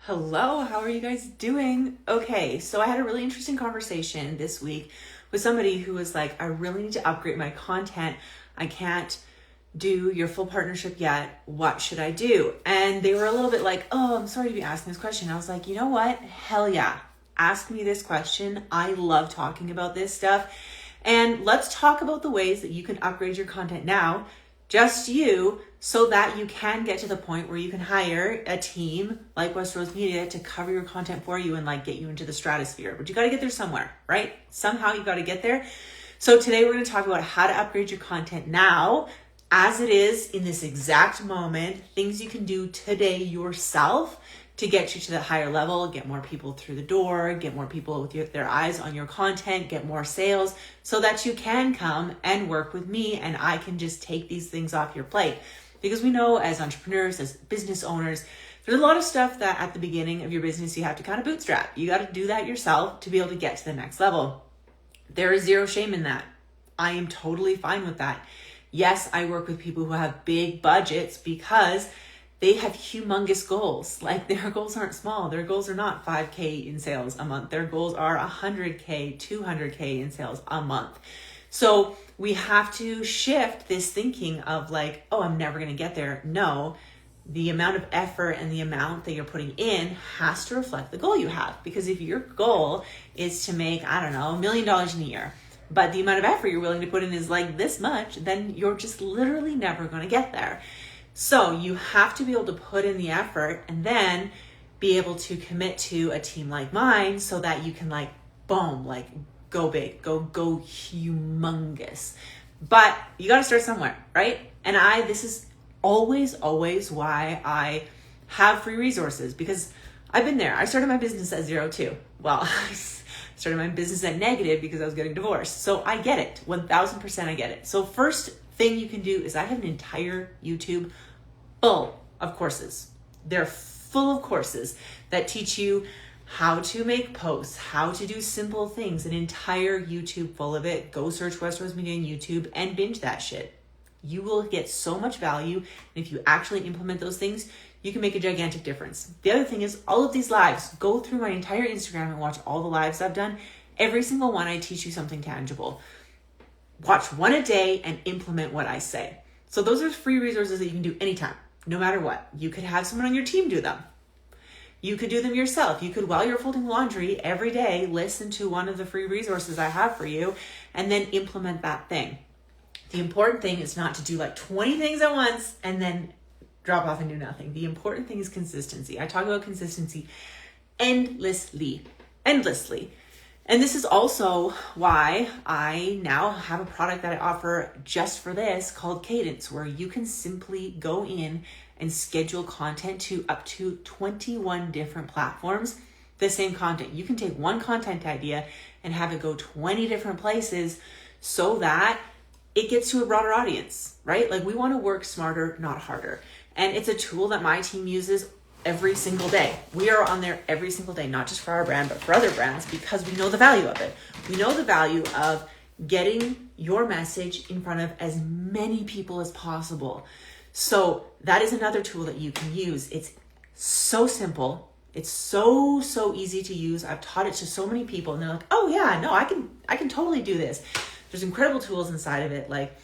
Hello, how are you guys doing? Okay, so I had a really interesting conversation this week with somebody who was like, I really need to upgrade my content. I can't do your full partnership yet. What should I do? And they were a little bit like, oh, I'm sorry to be asking this question. I was like, you know what? Hell yeah. Ask me this question. I love talking about this stuff. And let's talk about the ways that you can upgrade your content now, just you, so that you can get to the point where you can hire a team like West Rose Media to cover your content for you and like get you into the stratosphere. But you got to get there somewhere, right? Somehow you got to get there. So today we're going to talk about how to upgrade your content now, as it is in this exact moment, things you can do today yourself to get you to the higher level, get more people through the door, get more people with their eyes on your content, get more sales, so that you can come and work with me and I can just take these things off your plate. Because we know as entrepreneurs, as business owners, there's a lot of stuff that at the beginning of your business you have to kind of bootstrap. You got to do that yourself to be able to get to the next level. There is zero shame in that. I am totally fine with that. Yes, I work with people who have big budgets because they have humongous goals. Like their goals aren't small. Their goals are not 5K in sales a month. Their goals are 100K, 200K in sales a month. So we have to shift this thinking of like, oh, I'm never going to get there. No, the amount of effort and the amount that you're putting in has to reflect the goal you have. Because if your goal is to make, I don't know, $1 million in a year, but the amount of effort you're willing to put in is like this much, then you're just literally never going to get there. So you have to be able to put in the effort and then be able to commit to a team like mine so that you can like, boom, like go big, go humongous. But you got to start somewhere, right? And this is always why I have free resources, because I've been there. I started my business at 0 too. Well, I started my business at negative because I was getting divorced. So I get it. 1000% I get it. So first thing you can do is I have an entire YouTube full of courses. They're full of courses that teach you how to make posts, how to do simple things, an entire YouTube full of it. Go search West Rose Media on YouTube and binge that shit. You will get so much value. And if you actually implement those things, you can make a gigantic difference. The other thing is all of these lives, go through my entire Instagram and watch all the lives I've done. Every single one, I teach you something tangible. Watch one a day and implement what I say. So those are free resources that you can do anytime, no matter what. You could have someone on your team do them. You could do them yourself. You could, while you're folding laundry every day, listen to one of the free resources I have for you and then implement that thing. The important thing is not to do like 20 things at once and then drop off and do nothing. The important thing is consistency. I talk about consistency endlessly. And this is also why I now have a product that I offer just for this called Cadence, where you can simply go in and schedule content to up to 21 different platforms. The same content. You can take one content idea and have it go 20 different places so that it gets to a broader audience, right? Like we want to work smarter, not harder. And it's a tool that my team uses every single day. We are on there every single day, not just for our brand, but for other brands, because we know the value of it. We know the value of getting your message in front of as many people as possible. So that is another tool that you can use. It's so simple. It's so easy to use. I've taught it to so many people and they're like, oh yeah, no, I can totally do this. There's incredible tools inside of it. Like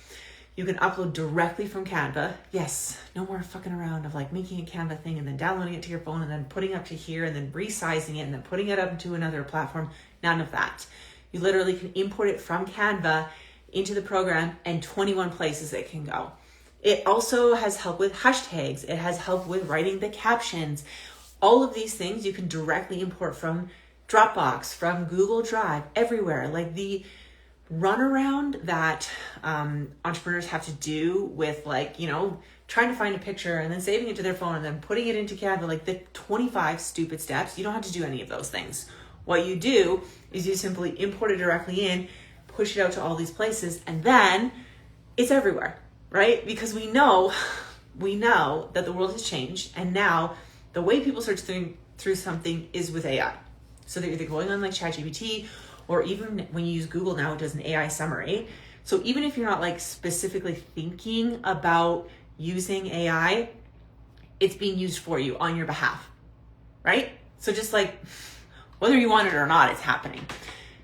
you can upload directly from Canva. Yes, no more fucking around of like making a Canva thing and then downloading it to your phone and then putting it up to here and then resizing it and then putting it up into another platform. None of that. You literally can import it from Canva into the program and 21 places it can go. It also has help with hashtags. It has help with writing the captions. All of these things you can directly import from Dropbox, from Google Drive, everywhere. Like the runaround that entrepreneurs have to do with like, trying to find a picture and then saving it to their phone and then putting it into Canva, like the 25 stupid steps, you don't have to do any of those things. What you do is you simply import it directly in, push it out to all these places, and then it's everywhere, right? Because we know that the world has changed, and now the way people search through something is with AI. So they're either going on like ChatGPT, or even when you use Google now, it does an AI summary. So even if you're not like specifically thinking about using AI, it's being used for you on your behalf. right? So just like, whether you want it or not, it's happening.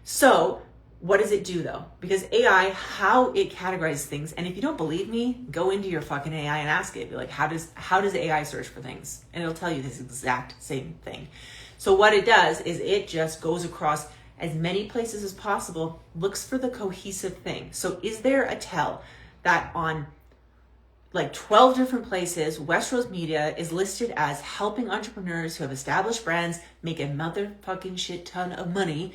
So what does it do though? Because AI, how it categorizes things, and if you don't believe me, go into your fucking AI and ask it. Be like, how does AI search for things? And it'll tell you this exact same thing. So what it does is it just goes across as many places as possible, looks for the cohesive thing. So is there a tell that on like 12 different places, Westeros Media is listed as helping entrepreneurs who have established brands make a motherfucking shit ton of money?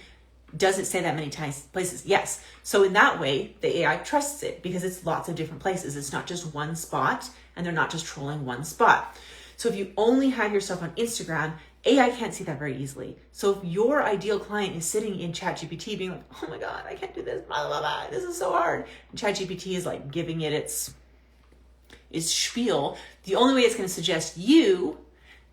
Does it say that many times places? Yes. So in that way, the AI trusts it because it's lots of different places. It's not just one spot, and they're not just trolling one spot. So if you only have yourself on Instagram, AI can't see that very easily. So if your ideal client is sitting in ChatGPT being like, oh my God, I can't do this, blah, blah, blah, this is so hard. And ChatGPT is like giving it its spiel. The only way it's going to suggest you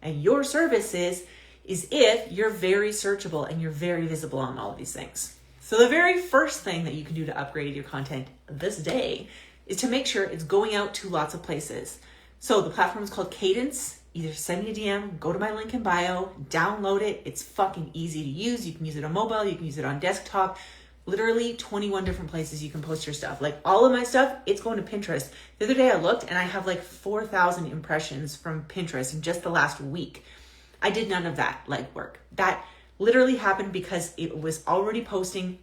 and your services is if you're very searchable and you're very visible on all of these things. So the very first thing that you can do to upgrade your content this day is to make sure it's going out to lots of places. So the platform is called Cadence. Either send me a DM, go to my link in bio, download it. It's fucking easy to use. You can use it on mobile, you can use it on desktop. Literally 21 different places you can post your stuff. Like all of my stuff, it's going to Pinterest. The other day I looked and I have like 4,000 impressions from Pinterest in just the last week. I did none of that legwork. That literally happened because it was already posting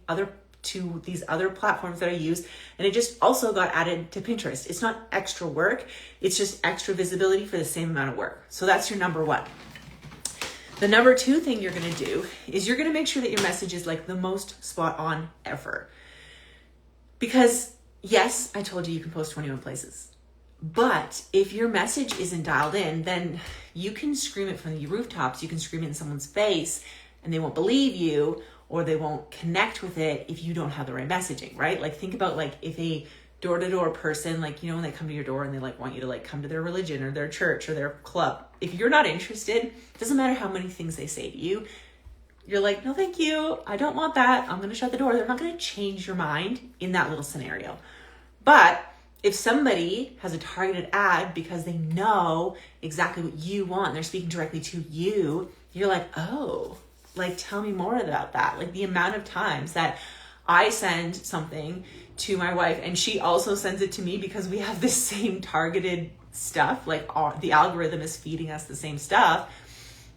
to these other platforms that I use, and it just also got added to Pinterest. It's not extra work, it's just extra visibility for the same amount of work. So that's your number one. The number two thing you're gonna do is you're gonna make sure that your message is like the most spot on ever. Because yes, I told you can post 21 places. But if your message isn't dialed in, then you can scream it from the rooftops, you can scream it in someone's face, and they won't believe you, or they won't connect with it if you don't have the right messaging, right? Like think about like if a door-to-door person, like, you know, when they come to your door and they like want you to like come to their religion or their church or their club. If you're not interested, it doesn't matter how many things they say to you. You're like, no, thank you. I don't want that. I'm going to shut the door. They're not going to change your mind in that little scenario. But if somebody has a targeted ad because they know exactly what you want, they're speaking directly to you, you're like, oh, like, tell me more about that. Like the amount of times that I send something to my wife and she also sends it to me because we have the same targeted stuff. Like the algorithm is feeding us the same stuff.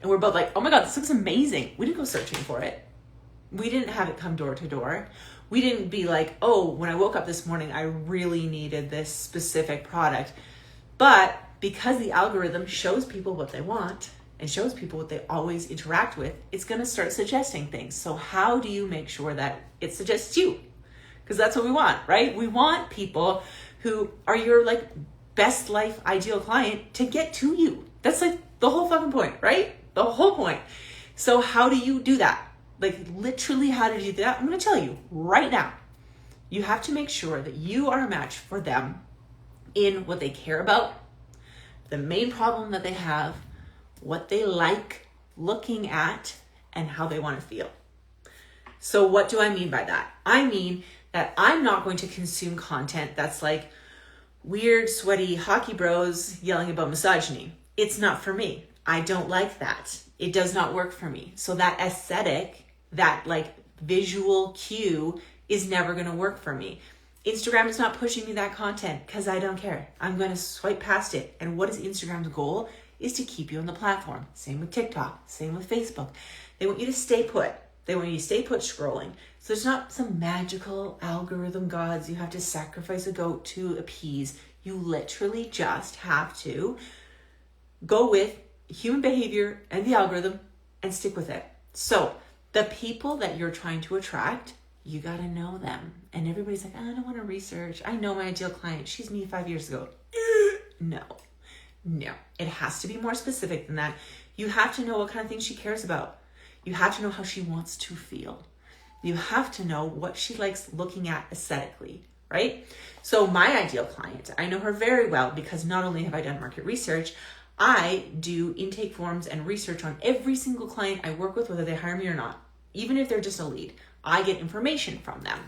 And we're both like, oh my God, this looks amazing. We didn't go searching for it. We didn't have it come door to door. We didn't be like, oh, when I woke up this morning, I really needed this specific product. But because the algorithm shows people what they want and shows people what they always interact with, it's going to start suggesting things. So how do you make sure that it suggests you? Because that's what we want, right? We want people who are your like best life ideal client to get to you. That's like the whole fucking point, right? The whole point. So how do you do that? Like literally how do you do that? I'm going to tell you right now. You have to make sure that you are a match for them in what they care about, the main problem that they have, what they like looking at, and how they want to feel. So what do I mean by that? I mean that I'm not going to consume content that's like weird, sweaty hockey bros yelling about misogyny. It's not for me. I don't like that. It does not work for me. So that aesthetic, that like visual cue is never going to work for me. Instagram is not pushing me that content because I don't care. I'm going to swipe past it. And what is Instagram's goal? Is to keep you on the platform. Same with TikTok, same with Facebook. They want you to stay put. They want you to stay put scrolling. So there's not some magical algorithm gods you have to sacrifice a goat to appease. You literally just have to go with human behavior and the algorithm and stick with it. So the people that you're trying to attract, you got to know them. And everybody's like, I don't want to research. I know my ideal client. She's me 5 years ago. No, it has to be more specific than that. You have to know what kind of things she cares about. You have to know how she wants to feel. You have to know what she likes looking at aesthetically, right? So my ideal client, I know her very well because not only have I done market research, I do intake forms and research on every single client I work with, whether they hire me or not. Even if they're just a lead, I get information from them.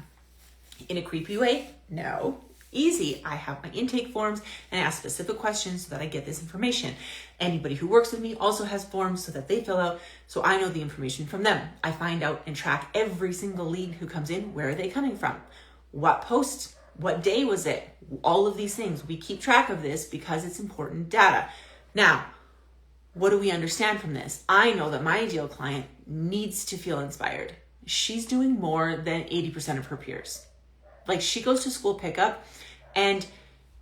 In a creepy way? No. Easy. I have my intake forms and I ask specific questions so that I get this information. Anybody who works with me also has forms so that they fill out, so I know the information from them. I find out and track every single lead who comes in. Where are they coming from? What post? What day was it? All of these things. We keep track of this because it's important data. Now, what do we understand from this? I know that my ideal client needs to feel inspired. She's doing more than 80% of her peers. Like, she goes to school pickup and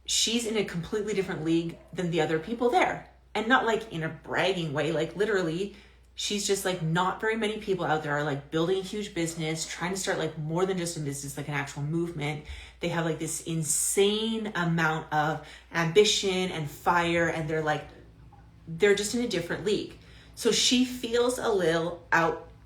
she's in a completely different league than the other people there. And not like in a bragging way, like literally, she's just like, not very many people out there are like building a huge business, trying to start like more than just a business, like an actual movement. They have like this insane amount of ambition and fire, and they're just in a different league. So she feels a little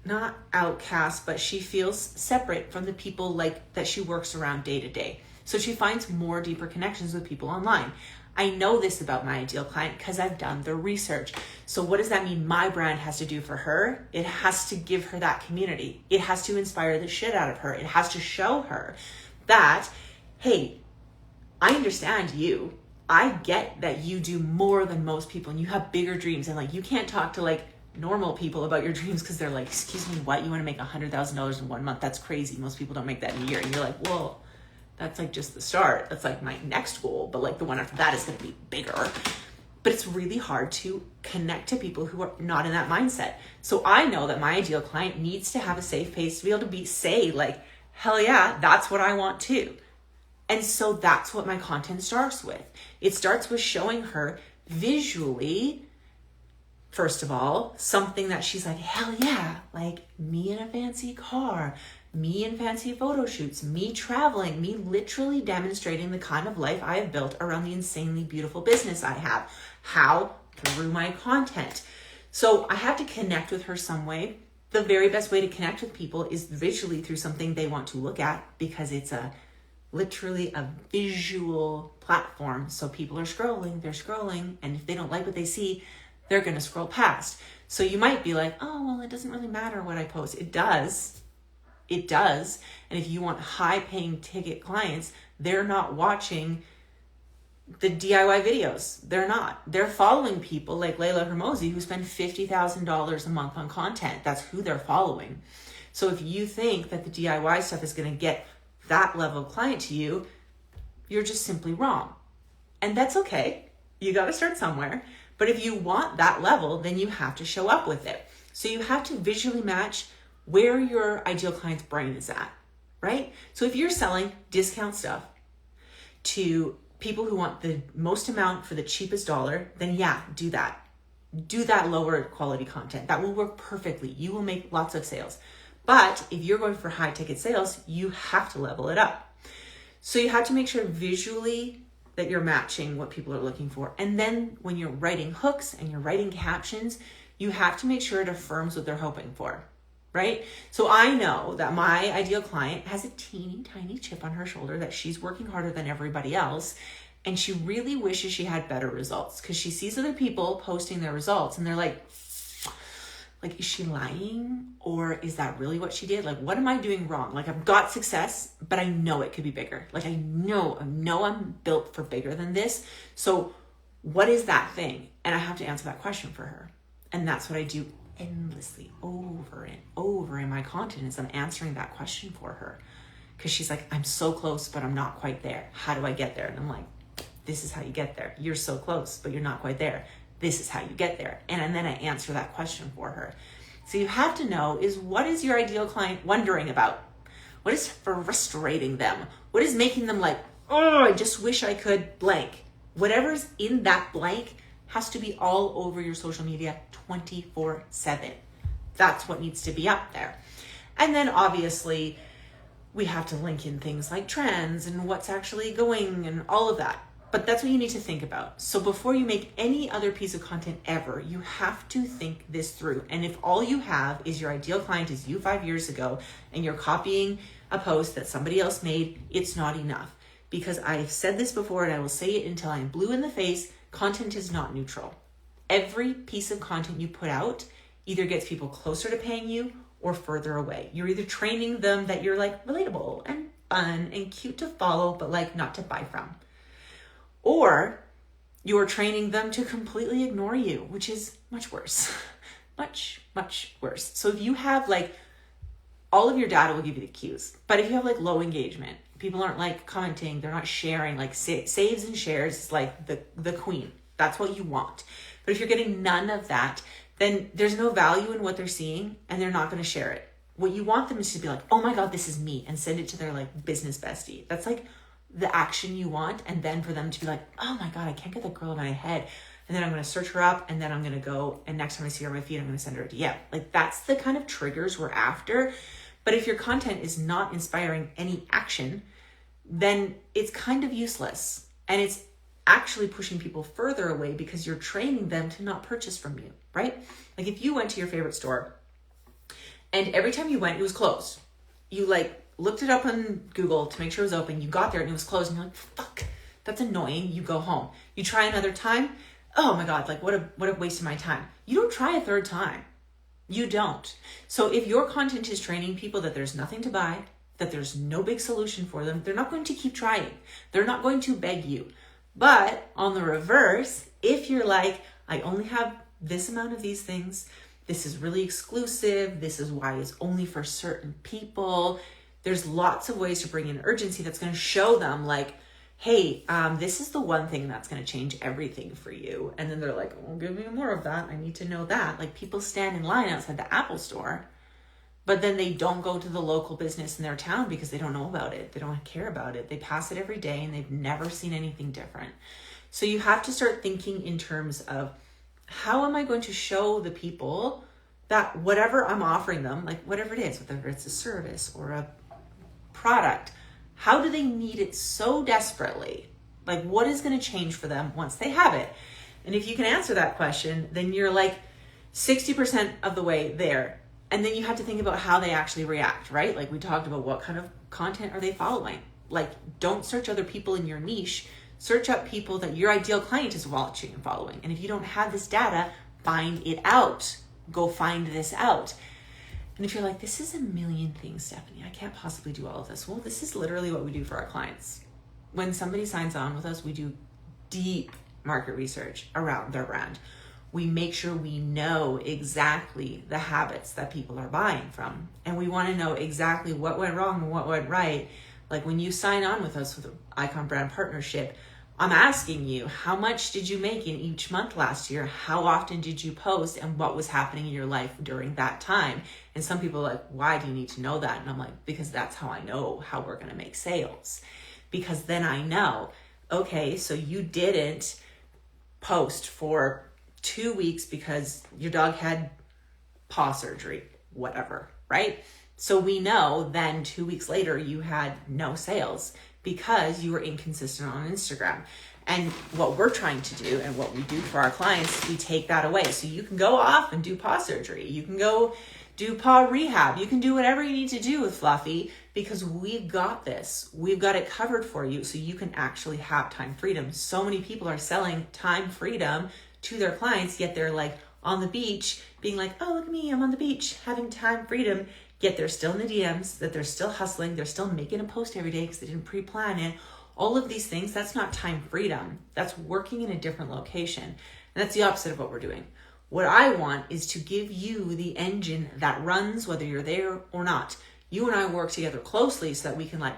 not outcast, but she feels separate from the people like that she works around day to day. So she finds more deeper connections with people online. I know this about my ideal client because I've done the research. So what does that mean my brand has to do for her? It has to give her that community. It has to inspire the shit out of her. It has to show her that, hey, I understand you. I get that you do more than most people and you have bigger dreams, and like you can't talk to like normal people about your dreams because they're like, excuse me, what? You want to make $100,000 in 1 month? That's crazy. Most people don't make that in a year. And you're like, well, that's like just the start. That's like my next goal. But like the one after that is going to be bigger. But it's really hard to connect to people who are not in that mindset. So I know that my ideal client needs to have a safe place to be able to say like, hell yeah, that's what I want too. And so that's what my content starts with. It starts with showing her visually, first of all, something that she's like, hell yeah, like me in a fancy car, me in fancy photo shoots, me traveling, me literally demonstrating the kind of life I have built around the insanely beautiful business I have. How? Through my content. So I have to connect with her some way. The very best way to connect with people is visually through something they want to look at, because it's literally a visual platform. So people are scrolling, they're scrolling, and if they don't like what they see, they're going to scroll past. So you might be like, oh, well, it doesn't really matter what I post. It does. It does. And if you want high paying ticket clients, they're not watching the DIY videos. They're not. They're following people like Layla Hermosi who spend $50,000 a month on content. That's who they're following. So if you think that the DIY stuff is going to get that level of client to you, you're just simply wrong. And that's okay. You got to start somewhere. But if you want that level, then you have to show up with it. So you have to visually match where your ideal client's brain is at, right? So if you're selling discount stuff to people who want the most amount for the cheapest dollar, then yeah, do that. Do that lower quality content. That will work perfectly. You will make lots of sales. But if you're going for high ticket sales, you have to level it up. So you have to make sure visually that you're matching what people are looking for. And then when you're writing hooks and you're writing captions, you have to make sure it affirms what they're hoping for, right? So I know that my ideal client has a teeny tiny chip on her shoulder that she's working harder than everybody else. And she really wishes she had better results because she sees other people posting their results and they're like, is she lying? Or is that really what she did? Like, what am I doing wrong? Like, I've got success, but I know it could be bigger. Like, I know I'm built for bigger than this. So what is that thing? And I have to answer that question for her. And that's what I do endlessly over and over in my content is I'm answering that question for her. Because she's like, I'm so close, but I'm not quite there. How do I get there? And I'm like, this is how you get there. You're so close, but you're not quite there. This is how you get there. And then I answer that question for her. So you have to know is what is your ideal client wondering about? What is frustrating them? What is making them like, oh, I just wish I could blank. Whatever's in that blank has to be all over your social media 24/7. That's what needs to be up there. And then obviously we have to link in things like trends and what's actually going and all of that. But that's what you need to think about. So before you make any other piece of content ever, you have to think this through. And if all you have is your ideal client is you 5 years ago and you're copying a post that somebody else made, it's not enough. Because I've said this before and I will say it until I'm blue in the face, content is not neutral. Every piece of content you put out either gets people closer to paying you or further away. You're either training them that you're like relatable and fun and cute to follow, but like not to buy from. Or you're training them to completely ignore you, which is much worse. Much, much worse. So if you have like, all of your data will give you the cues, but if you have like low engagement, people aren't like commenting, they're not sharing, like saves and shares is like the queen. That's what you want. But if you're getting none of that, then there's no value in what they're seeing and they're not going to share it. What you want them is to be like, oh my God, this is me, and send it to their like business bestie. That's like the action you want. And then for them to be like, oh my God, I can't get that girl in my head. And then I'm going to search her up, and then I'm going to go, and next time I see her on my feed, I'm going to send her a DM. Like that's the kind of triggers we're after. But if your content is not inspiring any action, then it's kind of useless. And it's actually pushing people further away because you're training them to not purchase from you, right? Like if you went to your favorite store and every time you went, it was closed. You like looked it up on Google to make sure it was open. You got there and it was closed and you're like, fuck, that's annoying. You go home. You try another time. Oh my God, like what a waste of my time. You don't try a third time. You don't. So if your content is training people that there's nothing to buy, that there's no big solution for them, they're not going to keep trying. They're not going to beg you. But on the reverse, if you're like, I only have this amount of these things, this is really exclusive, this is why it's only for certain people, there's lots of ways to bring in urgency that's going to show them like, hey, this is the one thing that's going to change everything for you. And then they're like, oh, give me more of that. I need to know that. Like people stand in line outside the Apple store, but then they don't go to the local business in their town because they don't know about it. They don't care about it. They pass it every day and they've never seen anything different. So you have to start thinking in terms of how am I going to show the people that whatever I'm offering them, like whatever it is, whether it's a service or a product, how do they need it so desperately? Like what is going to change for them once they have it? And if you can answer that question, then you're like 60% of the way there. And then you have to think about how they actually react, right? Like we talked about what kind of content are they following? Like don't search other people in your niche, search up people that your ideal client is watching and following. And if you don't have this data, find it out. Go find this out. And if you're like, this is a million things, Stephanie, I can't possibly do all of this. Well, this is literally what we do for our clients. When somebody signs on with us, we do deep market research around their brand. We make sure we know exactly the habits that people are buying from. And we want to know exactly what went wrong and what went right. Like when you sign on with us with an Icon Brand Partnership, I'm asking you, how much did you make in each month last year? How often did you post and what was happening in your life during that time? And some people are like, why do you need to know that? And I'm like, because that's how I know how we're going to make sales. Because then I know, okay, so you didn't post for 2 weeks because your dog had paw surgery, whatever, right? So we know then 2 weeks later you had no sales because you were inconsistent on Instagram. And what we're trying to do and what we do for our clients, we take that away. So you can go off and do paw surgery. You can go do paw rehab. You can do whatever you need to do with Fluffy because we've got this. We've got it covered for you so you can actually have time freedom. So many people are selling time freedom to their clients, yet they're like on the beach being like, oh, look at me, I'm on the beach having time freedom. Yet they're still in the DMs, that they're still hustling. They're still making a post every day because they didn't pre-plan it. All of these things, that's not time freedom. That's working in a different location. And that's the opposite of what we're doing. What I want is to give you the engine that runs whether you're there or not. You and I work together closely so that we can like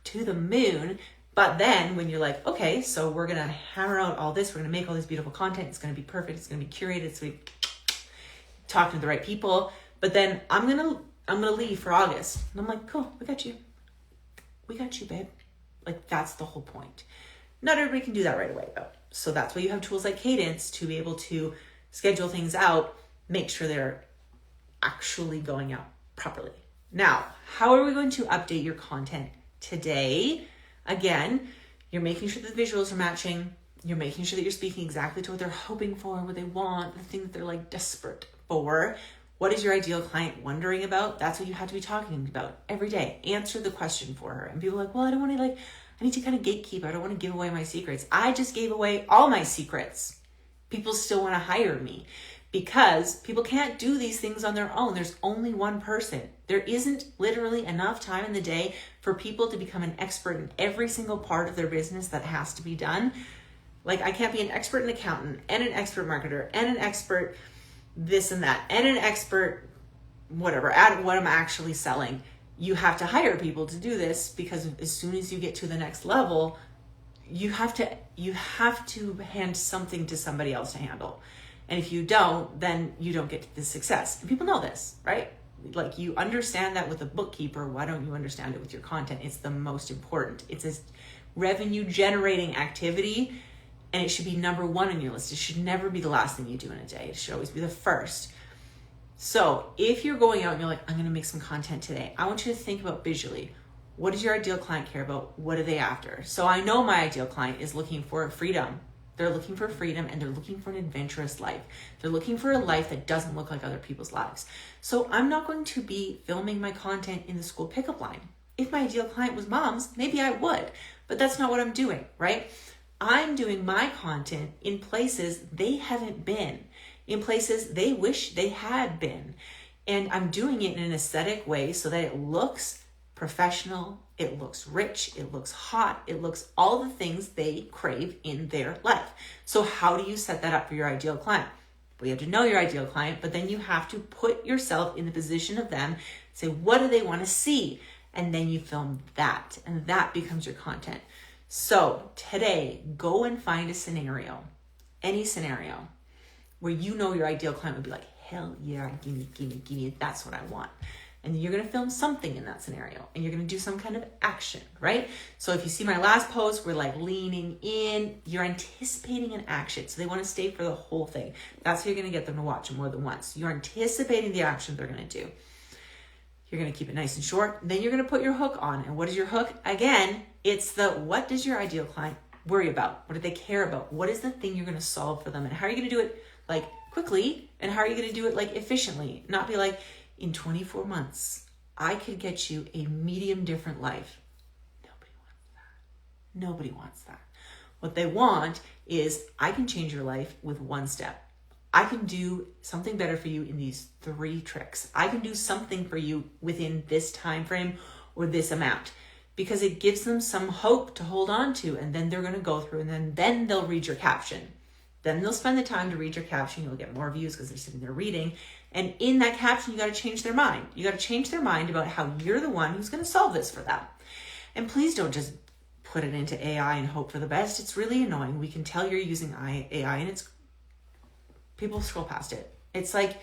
to the moon. But then when you're like, okay, so we're going to hammer out all this. We're going to make all this beautiful content. It's going to be perfect. It's going to be curated. It's going to be talking to the right people. But then I'm going to leave for August. And I'm like, cool, we got you. We got you, babe. Like that's the whole point. Not everybody can do that right away though. So that's why you have tools like Cadence to be able to schedule things out, make sure they're actually going out properly. Now, how are we going to update your content today? Again, you're making sure that the visuals are matching. You're making sure that you're speaking exactly to what they're hoping for, what they want, the thing that they're like desperate for. What is your ideal client wondering about? That's what you have to be talking about every day. Answer the question for her. And people are like, well, I don't want to I need to kind of gatekeep. I don't want to give away my secrets. I just gave away all my secrets. People still want to hire me because people can't do these things on their own. There's only one person. There isn't literally enough time in the day for people to become an expert in every single part of their business that has to be done. Like, I can't be an expert in accountant and an expert marketer and an expert this and that and an expert whatever at what I'm actually selling. You have to hire people to do this, because as soon as you get to the next level, you have to hand something to somebody else to handle. And if you don't, then you don't get the success. And people know this, right? Like, you understand that with a bookkeeper. Why don't you understand it with your content? It's the most important. It's a revenue generating activity, and it should be number one on your list. It should never be the last thing you do in a day. It should always be the first. So if you're going out and you're like, I'm going to make some content today, I want you to think about visually. What does your ideal client care about? What are they after? So I know my ideal client is looking for freedom. They're looking for freedom, and they're looking for an adventurous life. They're looking for a life that doesn't look like other people's lives. So I'm not going to be filming my content in the school pickup line. If my ideal client was moms, maybe I would, but that's not what I'm doing, right? I'm doing my content in places they haven't been, in places they wish they had been. And I'm doing it in an aesthetic way so that it looks professional, it looks rich, it looks hot, it looks all the things they crave in their life. So how do you set that up for your ideal client? Well, you have to know your ideal client, but then you have to put yourself in the position of them, say, what do they want to see? And then you film that, and that becomes your content. So today, go and find a scenario, any scenario, where you know your ideal client would be like, hell yeah, give me, that's what I want. And you're going to film something in that scenario, and you're going to do some kind of action, right? So if you see my last post, we're like leaning in, you're anticipating an action. So they want to stay for the whole thing. That's how you're going to get them to watch it more than once. You're anticipating the action they're going to do. You're going to keep it nice and short. Then you're going to put your hook on. And what is your hook? Again, it's the, what does your ideal client worry about? What do they care about? What is the thing you're going to solve for them? And how are you going to do it like quickly? And how are you going to do it like efficiently? Not be like, in 24 months, I could get you a medium different life. Nobody wants that. Nobody wants that. What they want is, I can change your life with one step. I can do something better for you in these 3 tricks. I can do something for you within this time frame or this amount, because it gives them some hope to hold on to. And then they're going to go through, and then they'll read your caption. Then they'll spend the time to read your caption. You'll get more views because they're sitting there reading. And in that caption, you got to change their mind. You got to change their mind about how you're the one who's going to solve this for them. And please don't just put it into AI and hope for the best. It's really annoying. We can tell you're using AI, and people scroll past it. It's like,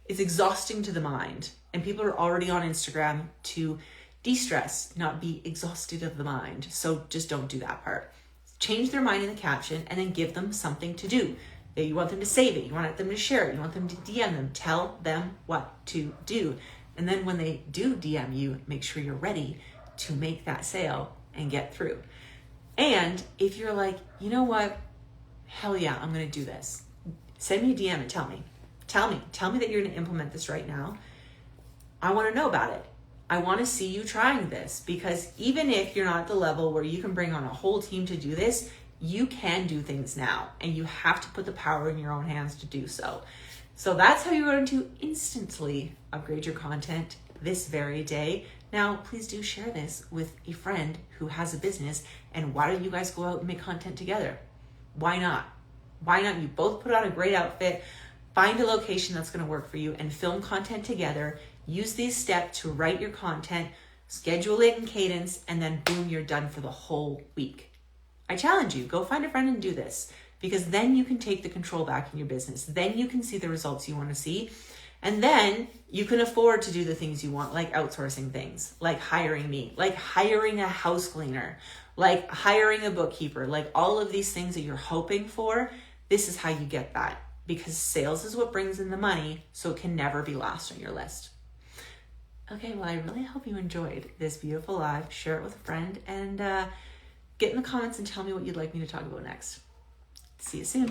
it's exhausting to the mind. And people are already on Instagram to de-stress, not be exhausted of the mind. So just don't do that part. Change their mind in the caption, and then give them something to do. You want them to save it. You want them to share it. You want them to DM them. Tell them what to do. And then when they do DM you, make sure you're ready to make that sale and get through. And if you're like, you know what? Hell yeah, I'm going to do this. Send me a DM and tell me. Tell me that you're going to implement this right now. I want to know about it. I want to see you trying this, because even if you're not at the level where you can bring on a whole team to do this, you can do things now, and you have to put the power in your own hands to do so. So that's how you're going to instantly upgrade your content this very day. Now, please do share this with a friend who has a business, and why don't you guys go out and make content together? Why not? Why not? You both put on a great outfit, find a location that's going to work for you, and film content together. Use these steps to write your content, schedule it in cadence, and then boom, you're done for the whole week. I challenge you, go find a friend and do this, because then you can take the control back in your business. Then you can see the results you want to see. And then you can afford to do the things you want, like outsourcing things, like hiring me, like hiring a house cleaner, like hiring a bookkeeper, like all of these things that you're hoping for. This is how you get that, because sales is what brings in the money, so it can never be last on your list. Okay, well, I really hope you enjoyed this beautiful live. Share it with a friend, and get in the comments and tell me what you'd like me to talk about next. See you soon.